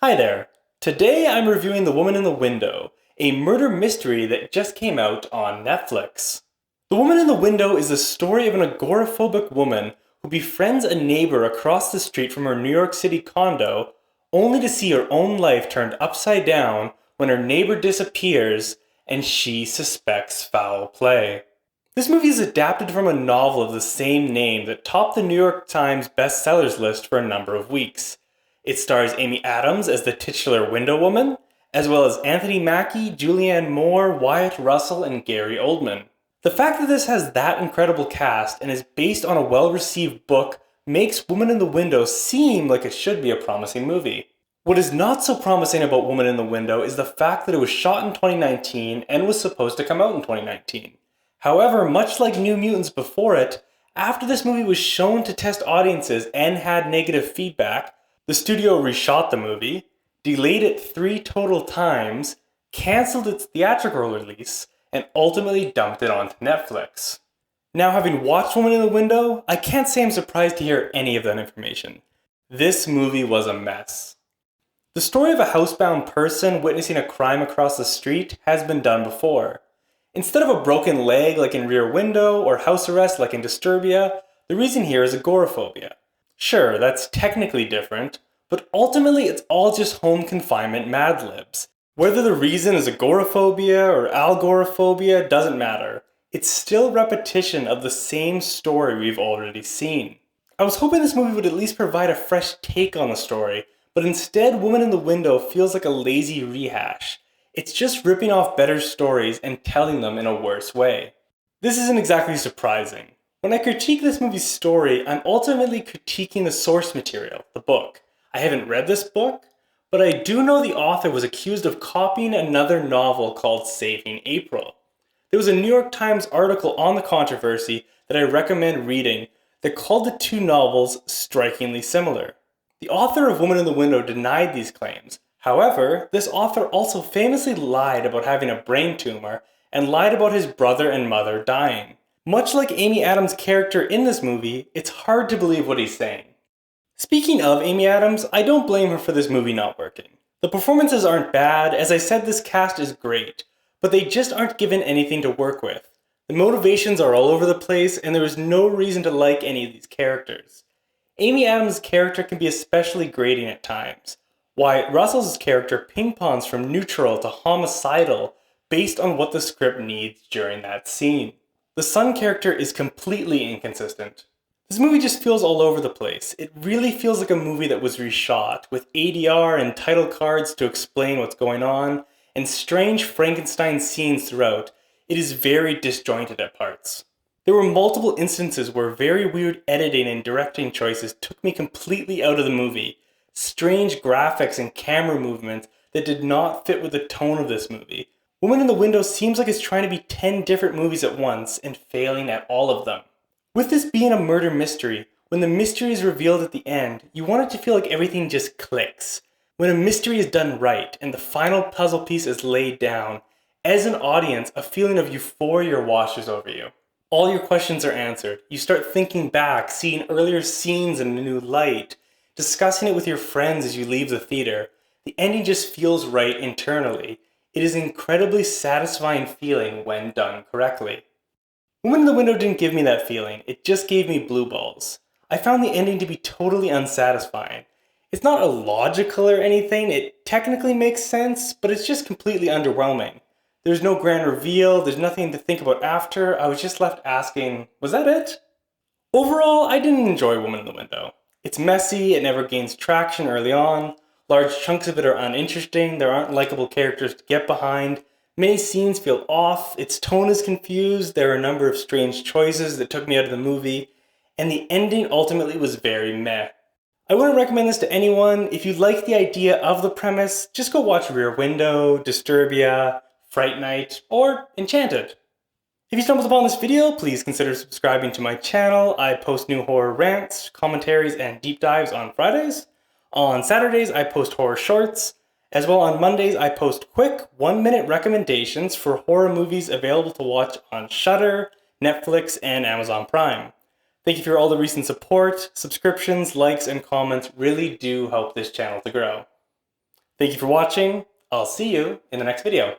Hi there. Today I'm reviewing The Woman in the Window, a murder mystery that just came out on Netflix. The Woman in the Window is the story of an agoraphobic woman who befriends a neighbor across the street from her New York City condo, only to see her own life turned upside down when her neighbor disappears and she suspects foul play. This movie is adapted from a novel of the same name that topped the New York Times bestsellers list for a number of weeks. It stars Amy Adams as the titular window woman, as well as Anthony Mackie, Julianne Moore, Wyatt Russell, and Gary Oldman. The fact that this has that incredible cast and is based on a well-received book makes Woman in the Window seem like it should be a promising movie. What is not so promising about Woman in the Window is the fact that it was shot in 2019 and was supposed to come out in 2019. However, much like New Mutants before it, after this movie was shown to test audiences and had negative feedback, the studio reshot the movie, delayed it 3 total times, cancelled its theatrical release, and ultimately dumped it onto Netflix. Now, having watched Woman in the Window, I can't say I'm surprised to hear any of that information. This movie was a mess. The story of a housebound person witnessing a crime across the street has been done before. Instead of a broken leg like in Rear Window or house arrest like in Disturbia, the reason here is agoraphobia. Sure, that's technically different, but ultimately it's all just home confinement Mad Libs. Whether the reason is agoraphobia or algoraphobia doesn't matter. It's still repetition of the same story we've already seen. I was hoping this movie would at least provide a fresh take on the story, but instead Woman in the Window feels like a lazy rehash. It's just ripping off better stories and telling them in a worse way. This isn't exactly surprising. When I critique this movie's story, I'm ultimately critiquing the source material, the book. I haven't read this book, but I do know the author was accused of copying another novel called Saving April. There was a New York Times article on the controversy that I recommend reading that called the two novels strikingly similar. The author of Woman in the Window denied these claims. However, this author also famously lied about having a brain tumor and lied about his brother and mother dying. Much like Amy Adams' character in this movie, it's hard to believe what he's saying. Speaking of Amy Adams, I don't blame her for this movie not working. The performances aren't bad, as I said this cast is great, but they just aren't given anything to work with. The motivations are all over the place, and there is no reason to like any of these characters. Amy Adams' character can be especially grating at times. Wyatt Russell's character ping-pongs from neutral to homicidal based on what the script needs during that scene. The son character is completely inconsistent. This movie just feels all over the place. It really feels like a movie that was reshot, with ADR and title cards to explain what's going on, and strange Frankenstein scenes throughout. It is very disjointed at parts. There were multiple instances where very weird editing and directing choices took me completely out of the movie. Strange graphics and camera movements that did not fit with the tone of this movie. Woman in the Window seems like it's trying to be 10 different movies at once and failing at all of them. With this being a murder mystery, when the mystery is revealed at the end, you want it to feel like everything just clicks. When a mystery is done right and the final puzzle piece is laid down, as an audience, a feeling of euphoria washes over you. All your questions are answered. You start thinking back, seeing earlier scenes in a new light, discussing it with your friends as you leave the theater. The ending just feels right internally. It is an incredibly satisfying feeling when done correctly. Woman in the Window didn't give me that feeling, it just gave me blue balls. I found the ending to be totally unsatisfying. It's not illogical or anything, it technically makes sense, but it's just completely underwhelming. There's no grand reveal, there's nothing to think about after, I was just left asking, was that it? Overall, I didn't enjoy Woman in the Window. It's messy, it never gains traction early on, large chunks of it are uninteresting, there aren't likable characters to get behind, many scenes feel off, its tone is confused, there are a number of strange choices that took me out of the movie, and the ending ultimately was very meh. I wouldn't recommend this to anyone. If you like the idea of the premise, just go watch Rear Window, Disturbia, Fright Night, or Enchanted. If you stumbled upon this video, please consider subscribing to my channel. I post new horror rants, commentaries, and deep dives on Fridays. On Saturdays, I post horror shorts. As well, on Mondays, I post quick 1-minute recommendations for horror movies available to watch on Shudder, Netflix, and Amazon Prime. Thank you for all the recent support. Subscriptions, likes, and comments really do help this channel to grow. Thank you for watching. I'll see you in the next video.